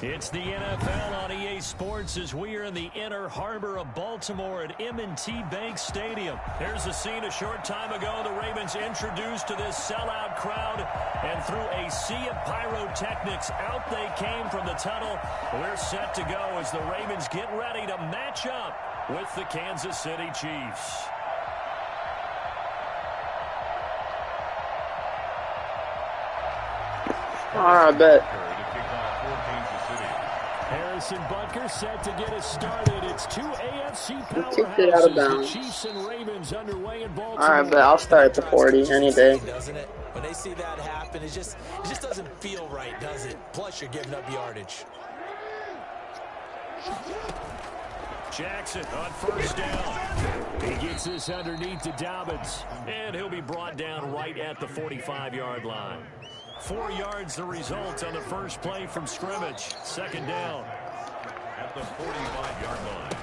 It's the NFL on EA Sports as we are in the inner harbor of Baltimore at M&T Bank Stadium. There's a scene a short time ago the Ravens introduced to this sellout crowd, and through a sea of pyrotechnics, out they came from the tunnel. We're set to go as the Ravens get ready to match up with the Kansas City Chiefs. I bet. Harrison Butker set to get us started. It's two AFC powerhouses, the Chiefs and Ravens, underway in Baltimore. All right, but I'll start at the 40 any day. Doesn't it? When they see that happen, it just doesn't feel right, does it? Plus, you're giving up yardage. Jackson on first down. He gets this underneath to Dobbins, and he'll be brought down right at the 45-yard line. 4 yards the result on the first play from scrimmage. Second down. At the 45-yard line.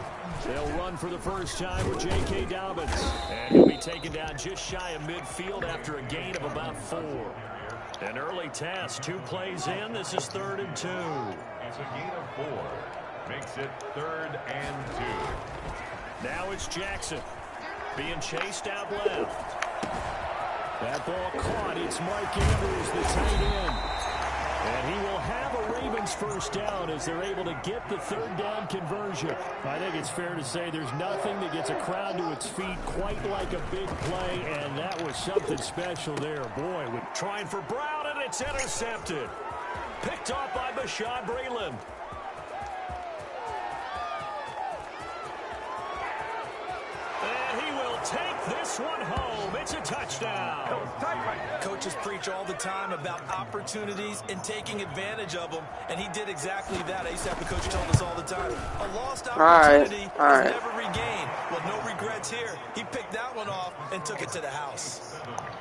They'll run for the first time with J.K. Dobbins. And he'll be taken down just shy of midfield after a gain of about 4. An early task, 2 plays in. This is 3rd and 2. It's a gain of 4. Makes it 3rd and 2. Now it's Jackson being chased out left. That ball caught. It's Mark Andrews, the tight end. And he will have a Ravens first down as they're able to get the 3rd down conversion. I think it's fair to say there's nothing that gets a crowd to its feet quite like a big play, and that was something special there. Boy, trying for Brown, and it's intercepted. Picked off by Bashaud Breeland. And he will take this one home. It's a touchdown. Coaches preach all the time about opportunities and taking advantage of them, and he did exactly that. I used to have the coach tell us all the time. A lost opportunity is never regained. Well, no regrets here. He picked that one off and took it to the house.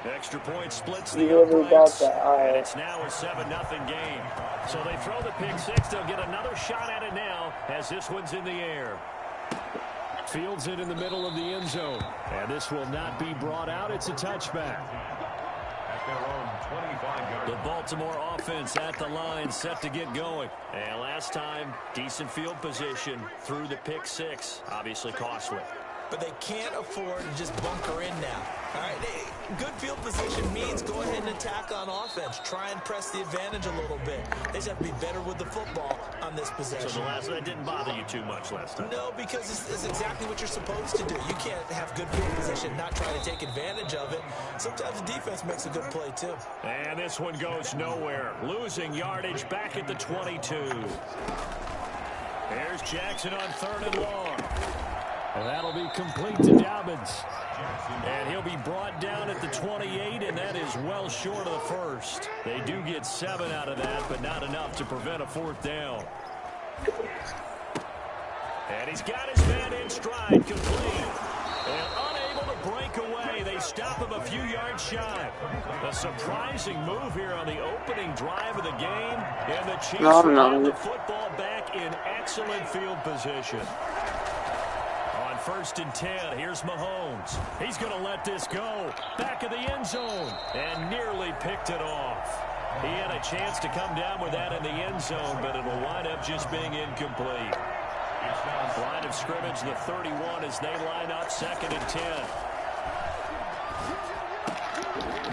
Extra point splits the uprights, and it's now a 7-0 game. So they throw the pick six. They'll get another shot at it now as this one's in the air. Fields it in the middle of the end zone. And this will not be brought out. It's a touchback. At their own 25-yard. The Baltimore offense at the line, set to get going. And last time, decent field position through the pick six. Obviously costly. But they can't afford to just bunker in now. All right, good field position means go ahead and attack on offense. Try and press the advantage a little bit. They just have to be better with the football on this possession. So the last that didn't bother you too much last time? No, because it's exactly what you're supposed to do. You can't have good field position, not try to take advantage of it. Sometimes the defense makes a good play, too. And this one goes nowhere. Losing yardage back at the 22. There's Jackson on 3rd and long. And that'll be complete to Dobbins. And he'll be brought down at the 28, and that is well short of the first. They do get 7 out of that, but not enough to prevent a 4th down. And he's got his man in stride, complete. And unable to break away. They stop him a few yards shy. A surprising move here on the opening drive of the game. And the Chiefs have the football back in excellent field position. 1st and 10. Here's Mahomes. He's going to let this go. Back of the end zone. And nearly picked it off. He had a chance to come down with that in the end zone, but it'll wind up just being incomplete. Line of scrimmage, the 31 as they line up 2nd and 10.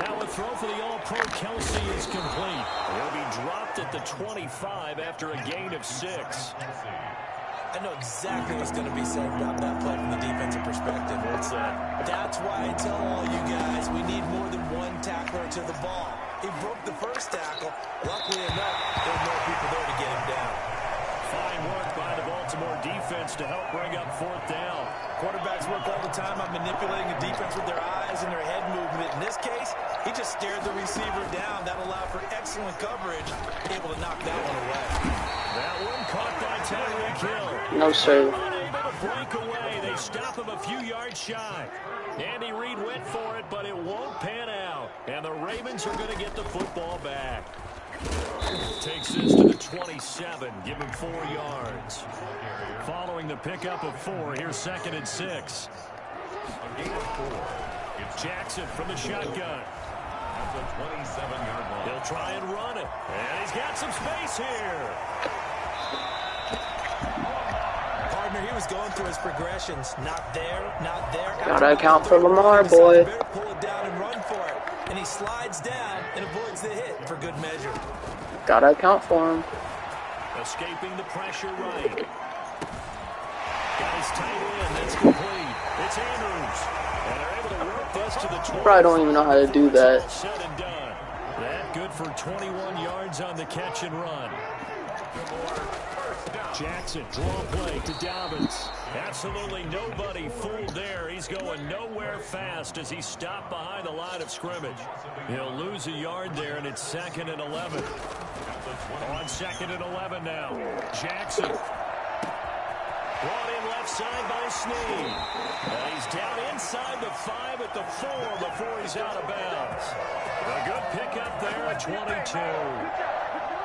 Now a throw for the All-Pro Kelsey is complete. He'll be dropped at the 25 after a gain of 6. I know exactly what's going to be said about that play from the defensive perspective. What's that? That's why I tell all you guys we need more than one tackler to the ball. He broke the first tackle. Luckily enough, there were more people there to get him down. Fine work by the Baltimore defense to help bring up 4th down. Quarterbacks work all the time on manipulating the defense with their eyes and their head movement. In this case, he just stared the receiver down. That allowed for excellent coverage, able to knock that one away. That one caught by Tyreek Hill. No, sir. Unable to break away. They stop him a few yards shy. Andy Reid went for it, but it won't pan out. And the Ravens are going to get the football back. Takes this to the 27. Give him 4 yards. Following the pickup of 4, here's 2nd and 6. Jackson from the shotgun. The 27-yard line. He'll try and run it. And he's He's got some space here. Partner, he was going through his progressions. Not there, not there. Gotta account for Lamar, boy. Pull it down and run for it. And he slides down and avoids the hit for good measure. Gotta account for him. Escaping the pressure right. Got his tight end. That's complete. It's Andrews. And they're able to work this to the 20. Probably don't even know how to do that. Said and done. That good for 21 yards on the catch and run. Jackson, draw play to Dobbins. Absolutely nobody fooled there. He's going nowhere fast as he stopped behind the line of scrimmage. He'll lose a yard there, and it's 2nd and 11. On 2nd and 11 now. Jackson. Brought in left side by Snead. And he's down inside the 5 at the 4 before he's out of bounds. A good pickup there at 22.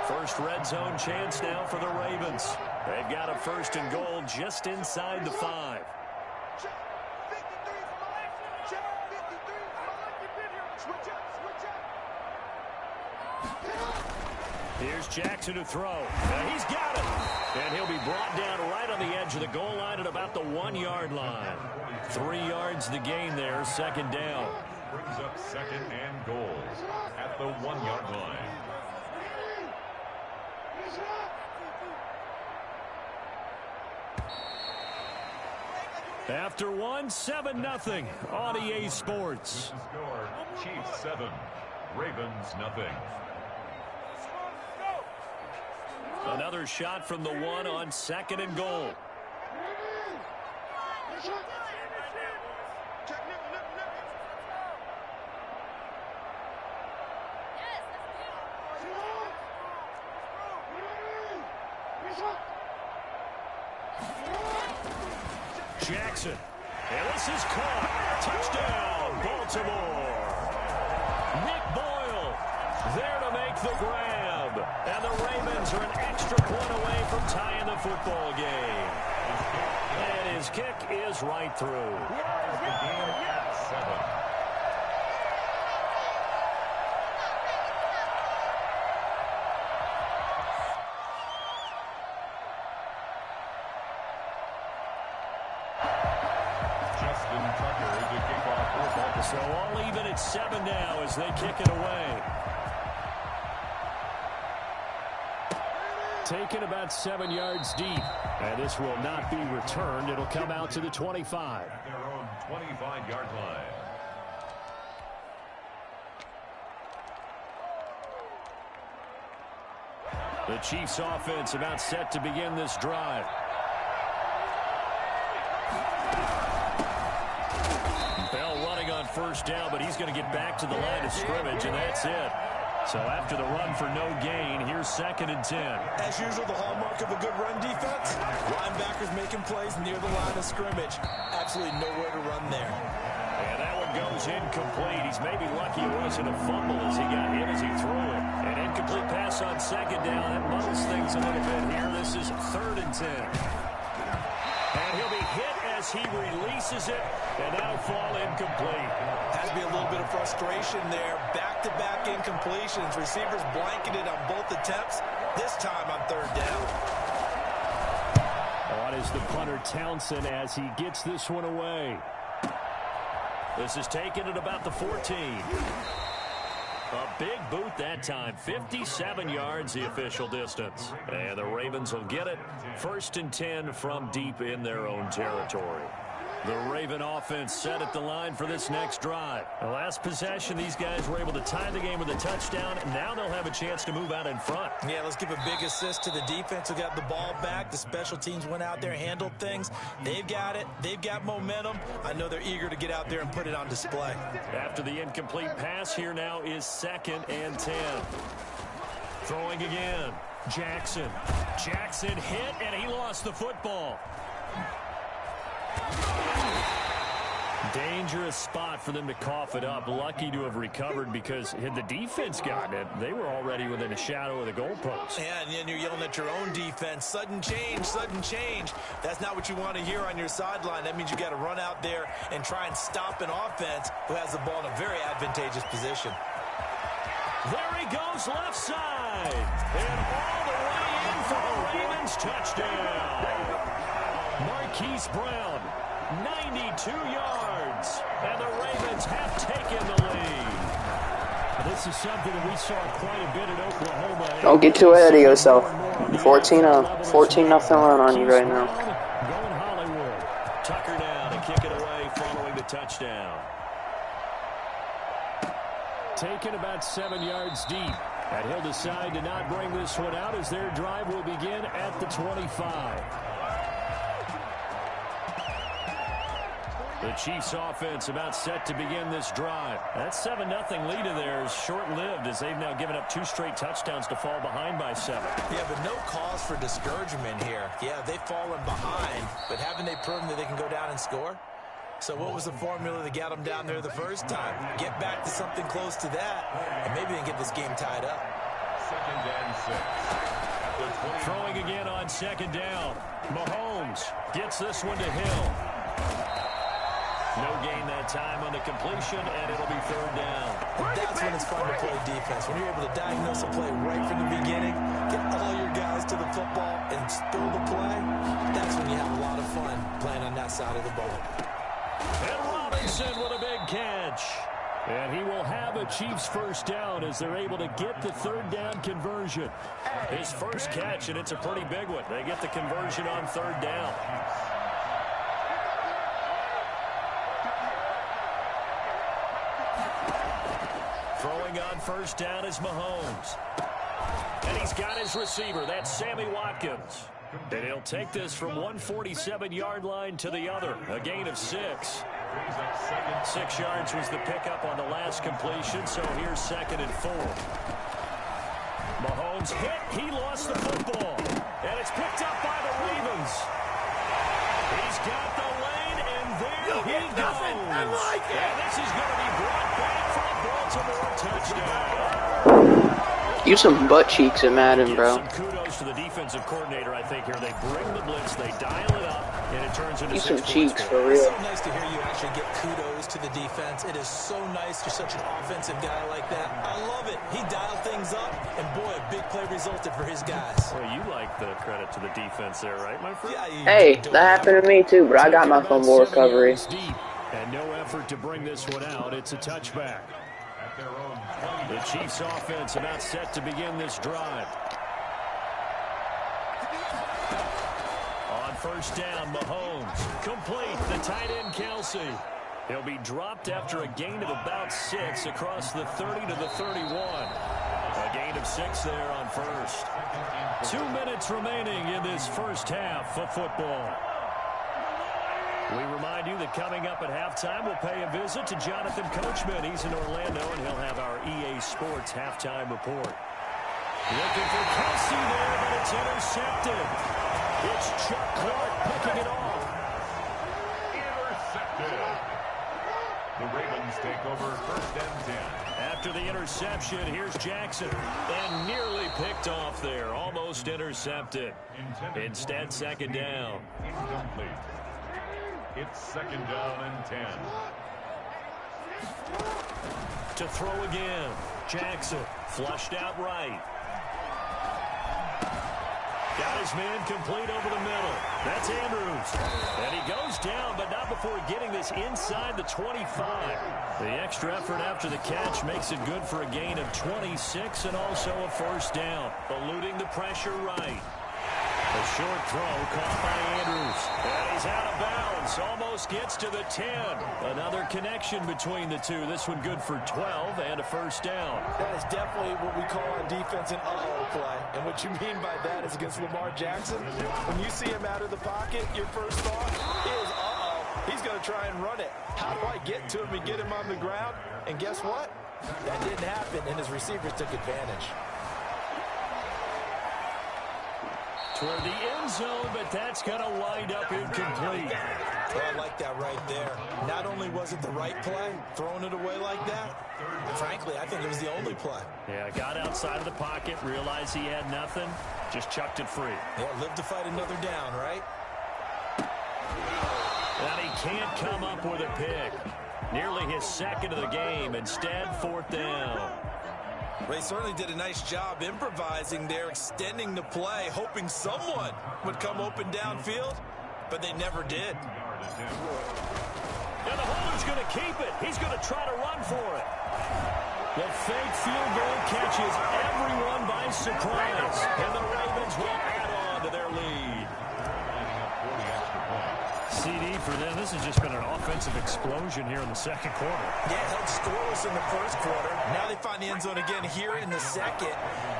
First red zone chance now for the Ravens. They've got a 1st and goal just inside the 5. Here's Jackson to throw. And he's got it. And he'll be brought down right on the edge of the goal line at about the 1-yard line. 3 yards the gain there, 2nd down. Brings up 2nd and goals at the 1-yard line. After 7-0 on EA Sports. Score, Chiefs 7, Ravens nothing. Another shot from the 1 on 2nd and goal. Jackson. And this is caught. Touchdown, Baltimore. Nick Boyle there to make the grab. And the Ravens are an extra point away from tying the football game. And his kick is right through. The game at 7. So all even at 7 now as they kick it away. Taken about 7 yards deep. And this will not be returned. It'll come out to the 25. At their own 25-yard line. The Chiefs offense about set to begin this drive. Bell running on 1st down, but he's going to get back to the line of scrimmage, and that's it. So after the run for no gain, here's 2nd and 10. As usual, the hallmark of a good run defense, linebackers making plays near the line of scrimmage. Absolutely nowhere to run there. And that one goes incomplete. He's maybe lucky it wasn't a fumble as he got hit as he threw it. An incomplete pass on 2nd down. That muddles things a little bit here. This is 3rd and 10. And he'll be hit as he releases it, and that'll fall incomplete. Has to be a little bit of frustration there. Back-to-back incompletions. Receivers blanketed on both attempts, this time on 3rd down. On is the punter Townsend as he gets this one away. This is taken at about the 14. A big boot that time. 57 yards the official distance. And the Ravens will get it. 1st and 10 from deep in their own territory. The Raven offense set at the line for this next drive. The last possession, these guys were able to tie the game with a touchdown, and now they'll have a chance to move out in front. Yeah, let's give a big assist to the defense who got the ball back. The special teams went out there, handled things. They've got it. They've got momentum. I know they're eager to get out there and put it on display. After the incomplete pass, here now is 2nd and 10. Throwing again. Jackson. Jackson hit, and he lost the football. Dangerous spot for them to cough it up. Lucky to have recovered because had the defense gotten it, they were already within a shadow of the goalpost. Yeah, and then you're yelling at your own defense. Sudden change, sudden change. That's not what you want to hear on your sideline. That means you got to run out there and try and stop an offense who has the ball in a very advantageous position. There he goes left side. touchdown. Marquise Brown, 92 yards. And the Ravens have taken the lead. This is something that we saw quite a bit at Oklahoma. Don't get too ahead of yourself. 14-0 run on you right now. Going Hollywood. Tucker down to kick it away following the touchdown. Taken about 7 yards deep. And he'll decide to not bring this one out as their drive will begin at the 25. The Chiefs offense about set to begin this drive. That 7-0 lead of theirs short-lived as they've now given up 2 straight touchdowns to fall behind by 7. Yeah, but no cause for discouragement here. Yeah, they've fallen behind, but haven't they proven that they can go down and score? So what was the formula that got them down there the first time? Get back to something close to that, and maybe they can get this game tied up. 2nd and 6. Throwing again on 2nd down. Mahomes gets this one to Hill. No gain that time on the completion, and it'll be 3rd down. That's when it's fun to play defense. When you're able to diagnose a play right from the beginning, get all your guys to the football, and throw the play, that's when you have a lot of fun playing on that side of the ball. And Robinson with a big catch. And he will have a Chiefs 1st down as they're able to get the 3rd down conversion. His first catch, and it's a pretty big one. They get the conversion on 3rd down. Throwing on 1st down is Mahomes. And he's got his receiver. That's Sammy Watkins. And he'll take this from 147-yard line to the other. A gain of 6. 6 yards was the pickup on the last completion, so here's 2nd and 4. Mahomes hit. He lost the football. And it's picked up by the Ravens. He's got the lane, and there he goes. And this is going to be brought back for a Baltimore touchdown. Use some butt cheeks in Madden, bro. Some kudos to the defensive coordinator, I think, here. They bring the blitz, they dial it up, and it turns into 6 Use some cheeks points. for real. It's so nice to hear you actually get kudos to the defense. It is so nice. You're such an offensive guy like that. I love it. He dialed things up, and boy, a big play resulted for his guys. Well, you like the credit to the defense there, right, my friend? Yeah, Hey, that happened to me too, but I got my fumble recovery. Deep, and no effort to bring this one out. It's a touchback. The Chiefs offense about set to begin this drive. On 1st down, Mahomes. Complete. The tight end, Kelsey. He'll be dropped after a gain of about 6 across the 30 to the 31. A gain of 6 there on 1st. 2 minutes remaining in this 1st half of football. We remind you that coming up at halftime, we'll pay a visit to Jonathan Coachman. He's in Orlando, and he'll have our EA Sports halftime report. Looking for Kelsey there, but it's intercepted. It's Chuck Clark picking it off. Intercepted. The Ravens take over 1st and 10. After the interception, here's Jackson. And nearly picked off there. Almost intercepted. Instead, 2nd down. Incomplete. It's 2nd down and 10. To throw again. Jackson flushed out right. Got his man complete over the middle. That's Andrews. And he goes down, but not before getting this inside the 25. The extra effort after the catch makes it good for a gain of 26 and also a 1st down. Eluding the pressure right. A short throw caught by Andrews. And he's out of bounds. Almost gets to the 10. Another connection between the two. This one good for 12 and a 1st down. That is definitely what we call on defense an uh-oh play. And what you mean by that is against Lamar Jackson. When you see him out of the pocket, your first thought is, uh-oh, he's going to try and run it. How do I get to him and get him on the ground? And guess what? That didn't happen, and his receivers took advantage. Toward the end zone, but that's going to wind up incomplete. Well, I like that right there. Not only was it the right play, throwing it away like that, frankly, I think it was the only play. Yeah, got outside of the pocket, realized he had nothing, just chucked it free. Yeah, live to fight another down, right? And he can't come up with a pick. Nearly his 2nd of the game. Instead, 4th down. They certainly did a nice job improvising there, extending the play, hoping someone would come open downfield, but they never did. And the holder's going to keep it. He's going to try to run for it. The fake field goal catches everyone by surprise, and the Ravens will add on to their lead. CD for them. This has just been an offensive explosion here in the second quarter. Yeah, held scoreless in the first quarter. Now they find the end zone again here in the second.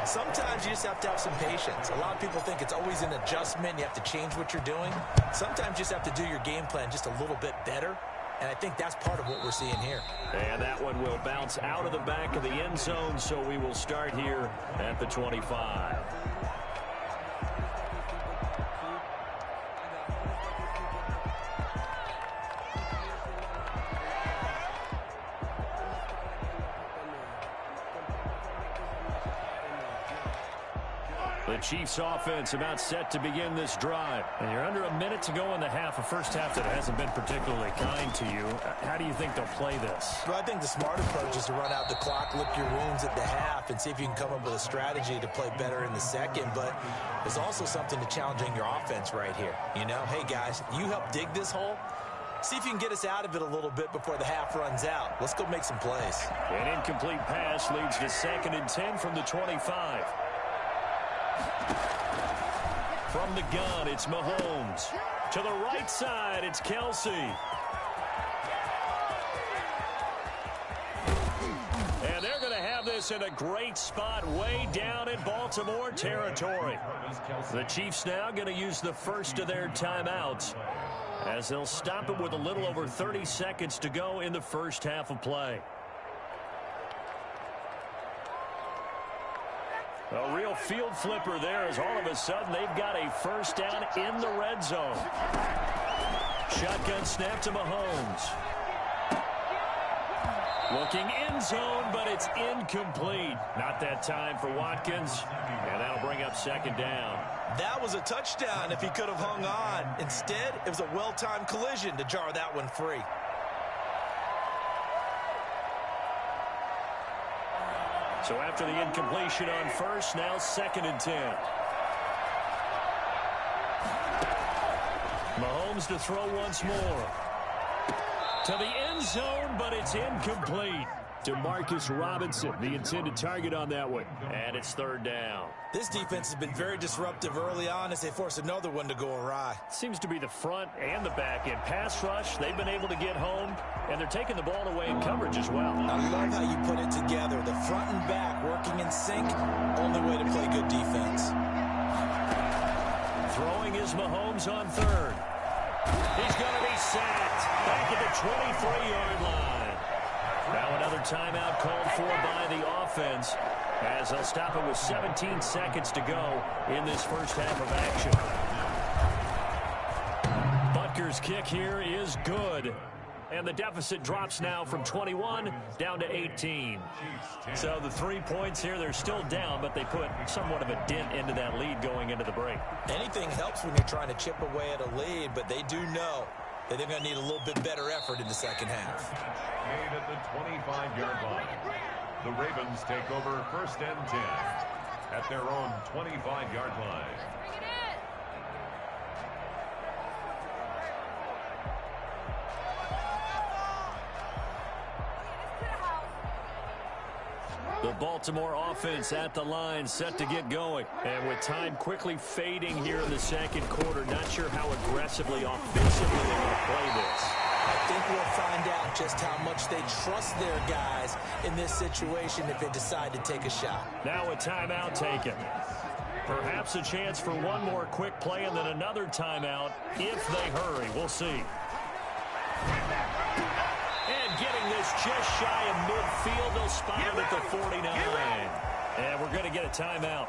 Sometimes you just have to have some patience. A lot of people think it's always an adjustment. You have to change what you're doing. Sometimes you just have to do your game plan just a little bit better. And I think that's part of what we're seeing here. And that one will bounce out of the back of the end zone, so we will start here at the 25. The Chiefs offense about set to begin this drive. And you're under a minute to go in the half, a first half that hasn't been particularly kind to you. How do you think they'll play this? Well, I think the smart approach is to run out the clock, lick your wounds at the half, and see if you can come up with a strategy to play better in the second. But there's also something to challenging your offense right here. You know, hey, guys, you help dig this hole. See if you can get us out of it a little bit before the half runs out. Let's go make some plays. An incomplete pass leads to 2nd and 10 from the 25. From the gun, it's Mahomes. To the right side, it's Kelsey. And they're going to have this in a great spot way down in Baltimore territory. The Chiefs now going to use the first of their timeouts as they'll stop it with a little over 30 seconds to go in the first half of play. A real field flipper there as all of a sudden they've got a first down in the red zone. Shotgun snap to Mahomes. Looking end zone, but it's incomplete. Not that time for Watkins, and that'll bring up 2nd down. That was a touchdown if he could have hung on. Instead, it was a well-timed collision to jar that one free. So after the incompletion on first, now 2nd and 10. Mahomes to throw once more. To the end zone, but it's incomplete. Demarcus Robinson, the intended target on that one. And it's 3rd down. This defense has been very disruptive early on as they force another one to go awry. Seems to be the front and the back end. Pass rush, they've been able to get home, and they're taking the ball away in coverage as well. I love how you put it together. The front and back working in sync, only way to play good defense. Throwing is Mahomes on 3rd. He's going to be sacked back at the 23-yard line. Now another timeout called for by the offense as they'll stop it with 17 seconds to go in this first half of action. Butker's kick here is good. And the deficit drops now from 21 down to 18. So the 3 points here, they're still down, but they put somewhat of a dent into that lead going into the break. Anything helps when you're trying to chip away at a lead, but they do know that they're going to need a little bit better effort in the second half. Made at the 25-yard line. The Ravens take over 1st and 10 at their own 25-yard line. The Baltimore offense at the line, set to get going. And with time quickly fading here in the second quarter, not sure how aggressively, offensively they're going to play this. I think we'll find out just how much they trust their guys in this situation if they decide to take a shot. Now a timeout taken. Perhaps a chance for one more quick play and then another timeout if they hurry. We'll see. And getting this just shy of midfield, they'll spot it at the 49. And we're going to get a timeout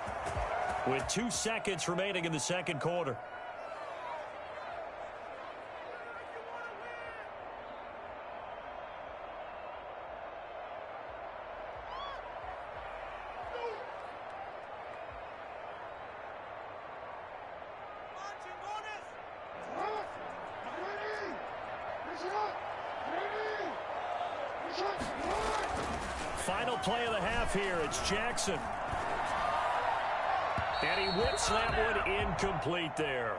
with 2 seconds remaining in the second quarter. final play of the half here. It's Jackson. And he whips that one incomplete there.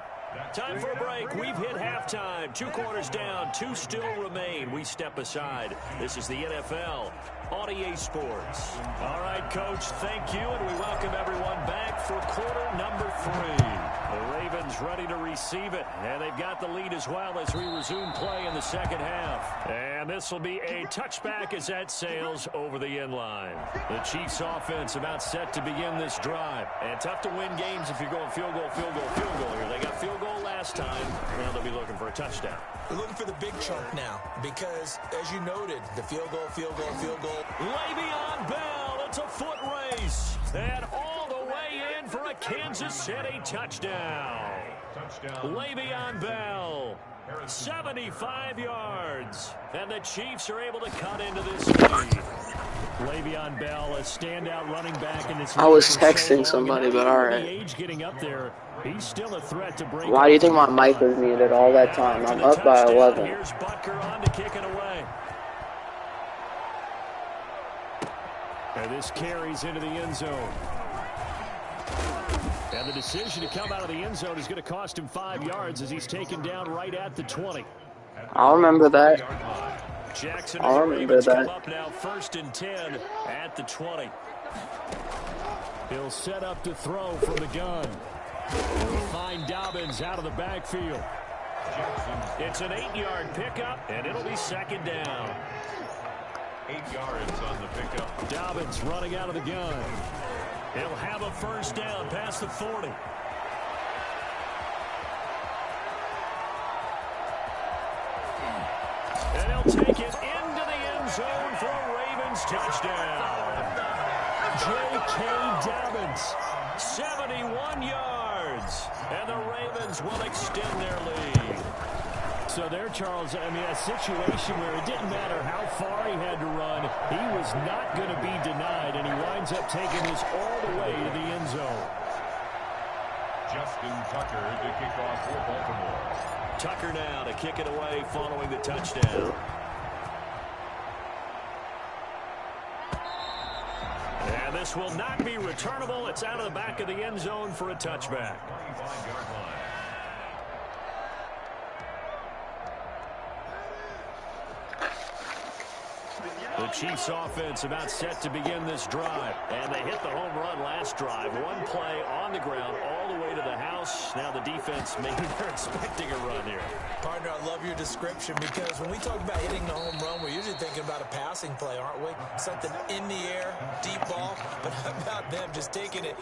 Time for a break. We've hit halftime. 2 quarters down. 2 still remain. We step aside. This is the NFL on EA Sports. All right, Coach, thank you, and we welcome everyone back for quarter number 3. The Ravens ready to receive it, and they've got the lead as well as we resume play in the second half. And this will be a touchback as that sails over the end line. The Chiefs offense about set to begin this drive. And tough to win games if you're going field goal, field goal, field goal here. They got field goal last time. Now they'll be looking for a touchdown. They're looking for the big chunk now because, as you noted, the field goal, field goal, field goal. Le'Veon Bell, it's a foot race. And all the way in for a Kansas City touchdown. Le'Veon Bell, 75 yards. And the Chiefs are able to cut into this lead. Le'Veon Bell, a standout running back in this league. I was texting somebody, but all right. Age getting up there, he's still a threat to break. Why do you think my mic was muted all that time? I'm up by 11. Here's Butker on to kick it away. And this carries into the end zone. And the decision to come out of the end zone is going to cost him 5 yards as he's taken down right at the 20. I'll remember that. Jackson I'll remember that. come up now 1st and 10 at the 20. He'll set up to throw from the gun. He'll find Dobbins out of the backfield. It's an 8-yard pickup, and it'll be 2nd down. 8 yards on the pickup. Dobbins running out of the gun. He'll have a 1st down past the 40. And he'll take it into the end zone for a Ravens touchdown. J.K. Dobbins, 71 yards. And the Ravens will extend their lead. So there, Charles, I mean, a situation where it didn't matter how far he had to run, he was not going to be denied, and he winds up taking this all the way to the end zone. Justin Tucker to kick off for Baltimore. Tucker now to kick it away following the touchdown. And this will not be returnable. It's out of the back of the end zone for a touchback. 25-yard line. The Chiefs offense about set to begin this drive. And they hit the home run last drive. 1 play on the ground all the way to the house. Now the defense, maybe they're expecting a run here. Partner, I love your description because when we talk about hitting the home run, we're usually thinking about a passing play, aren't we? Something in the air, deep ball. But how about them just taking it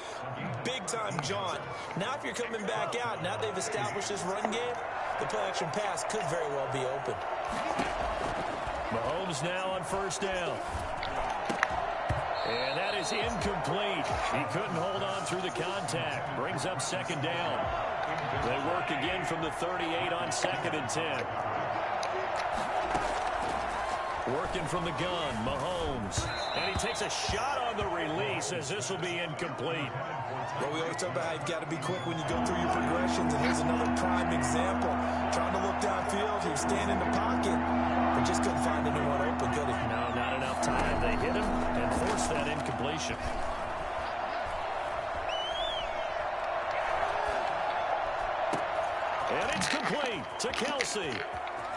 big-time jaunt? Now if you're coming back out, now they've established this run game, the play-action pass could very well be open. Mahomes now on 1st down. And that is incomplete. He couldn't hold on through the contact. Brings up 2nd down. They work again from the 38 on 2nd and 10. Working from the gun, Mahomes. And he takes a shot on the release as this will be incomplete. Well, we always talk about how you've got to be quick when you go through your progressions, and here's another prime example. Trying to look downfield, he was standing in the pocket, but just couldn't find anyone open, could he? No, not enough time. They hit him and forced that incompletion. And it's complete to Kelsey.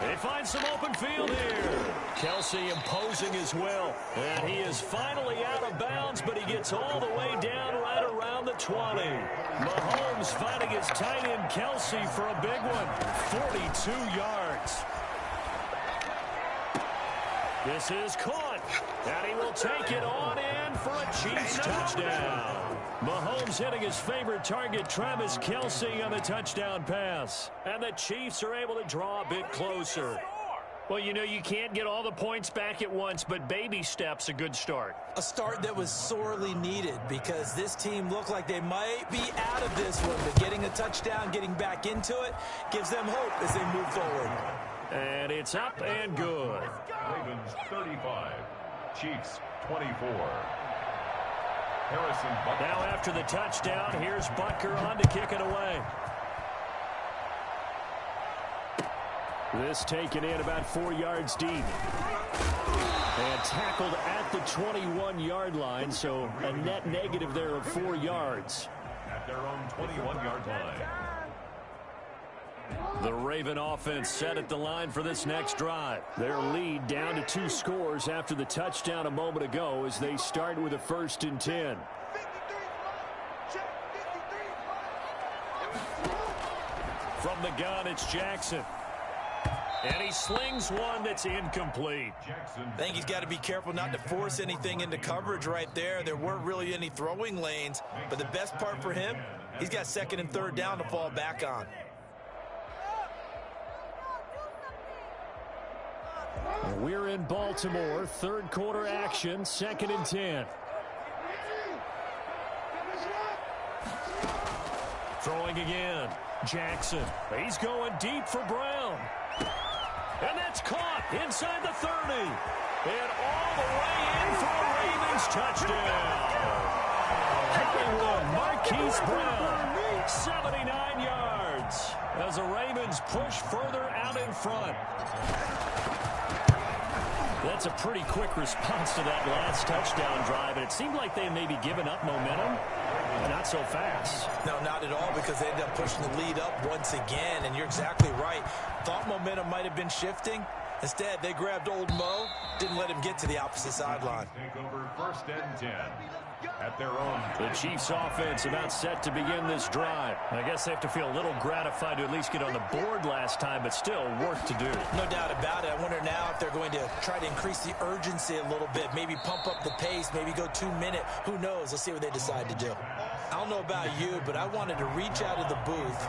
They find some open field here. Kelsey imposing his will. And he is finally out of bounds, but he gets all the way down right around the 20. Mahomes finding his tight end Kelsey for a big one. 42 yards. This is caught. And he will take it on in for a Chiefs touchdown. Mahomes hitting his favorite target, Travis Kelsey, on the touchdown pass. And the Chiefs are able to draw a bit closer. Well, you know, you can't get all the points back at once, but baby steps a good start. A start that was sorely needed because this team looked like they might be out of this one. But getting a touchdown, getting back into it, gives them hope as they move forward. And it's up and good. Ravens 35, Chiefs 24. Harrison Butker. Now after the touchdown, here's Butker on to kick it away. This taken in about 4 yards deep. And tackled at the 21-yard line, so a net negative there of 4 yards. At their own 21-yard line. The Raven offense set at the line for this next drive. Their lead down to 2 scores after the touchdown a moment ago as they start with a 1st and 10. From the gun, it's Jackson. And he slings one that's incomplete. I think he's got to be careful not to force anything into coverage right there. There weren't really any throwing lanes. But the best part for him, he's got 2nd and 3rd down to fall back on. We're in Baltimore. 3rd quarter action. 2nd and 10. Throwing again. Jackson. He's going deep for Brown. And that's caught inside the 30. And all the way in for a Ravens touchdown. Hollywood Marquise Brown, 79 yards. As the Ravens push further out in front. That's a pretty quick response to that last touchdown drive. And it seemed like they may be giving up momentum. Not so fast. No, not at all, because they ended up pushing the lead up once again. And you're exactly right. Thought momentum might have been shifting. Instead, they grabbed old Mo, didn't let him get to the opposite sideline. Take over 1st and 10 at their own. The Chiefs offense about set to begin this drive. I guess they have to feel a little gratified to at least get on the board last time, but still work to do. No doubt about it. I wonder now if they're going to try to increase the urgency a little bit, maybe pump up the pace, maybe go 2-minute. Who knows? Let's see what they decide to do. I don't know about you, but I wanted to reach out of the booth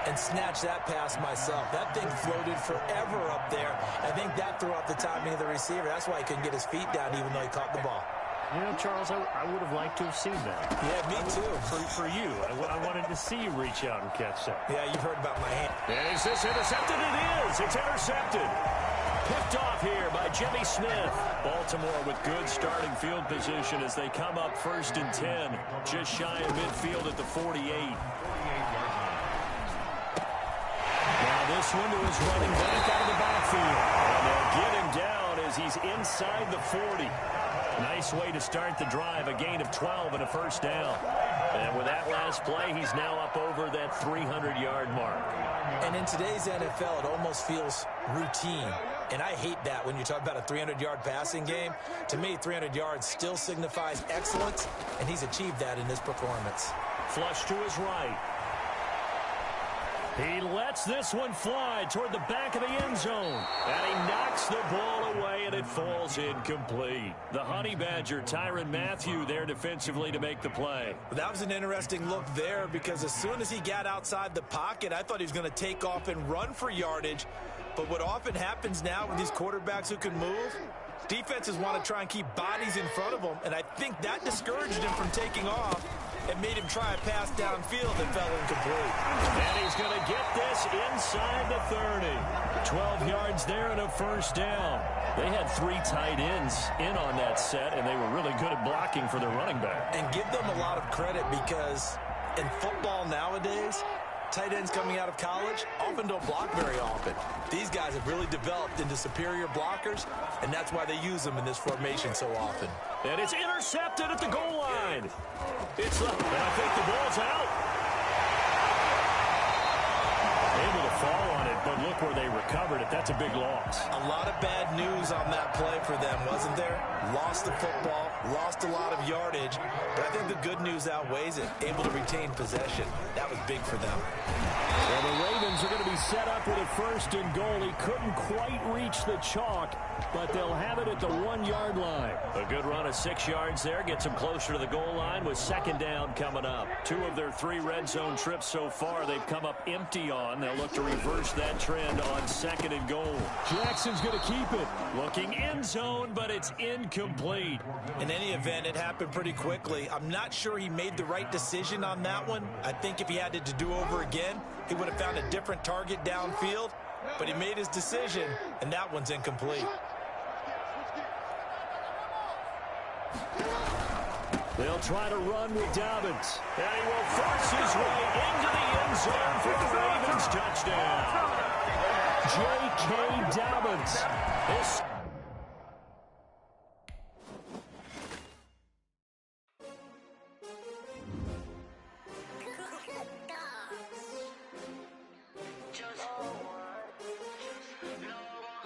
and snatch that pass myself. That thing floated forever up there. I think that threw off the timing of the receiver. That's why he couldn't get his feet down even though he caught the ball. You know, Charles, I would have liked to have seen that. Yeah, me too. For you. I wanted to see you reach out and catch that. Yeah, you've heard about my hand. And is this intercepted? It is. It's intercepted. Picked off here by Jimmy Smith. Baltimore with good starting field position as they come up 1st and 10. Just shy of midfield at the 48. Now this one to his running back out of the backfield. And they'll get him down as he's inside the 40. Nice way to start the drive. A gain of 12 and a 1st down. And with that last play, he's now up over that 300-yard mark. And in today's NFL, it almost feels routine. And I hate that when you talk about a 300-yard passing game. To me, 300 yards still signifies excellence, and he's achieved that in this performance. Flush to his right. He lets this one fly toward the back of the end zone. And he knocks the ball away, and it falls incomplete. The Honey Badger, Tyrann Mathieu, there defensively to make the play. That was an interesting look there because as soon as he got outside the pocket, I thought he was going to take off and run for yardage. But what often happens now with these quarterbacks who can move, defenses want to try and keep bodies in front of them, and I think that discouraged him from taking off and made him try a pass downfield that fell incomplete. And he's going to get this inside the 30. 12 yards there and a 1st down. They had 3 tight ends in on that set, and they were really good at blocking for their running back. And give them a lot of credit because in football nowadays, tight ends coming out of college often don't block very often. These guys have really developed into superior blockers, and that's why they use them in this formation so often. And it's intercepted at the goal line. It's and I think the ball's out. Able to fall on it, but look where they recovered it. That's a big loss. A lot of bad news on that play for them, wasn't there? Lost the football, lost a lot of yardage, but I think the good news outweighs it. Able to retain possession. That was big for them. Well, the Ravens are going to be set up with a 1st and goal. He couldn't quite reach the chalk, but they'll have it at the 1-yard line. A good run of 6 yards there gets them closer to the goal line with 2nd down coming up. 2 of their 3 red zone trips so far they've come up empty on. They'll look to reverse that trend on 2nd and goal. Jackson's going to keep it. Looking end zone, but it's incomplete. In any event, it happened pretty quickly. I'm not sure he made the right decision on that one. I think if he had to do over again, he would have found a different target downfield, but he made his decision, and that one's incomplete. They'll try to run with Dobbins, and he will force his way into the end zone for the Ravens touchdown. J.K. Dobbins. This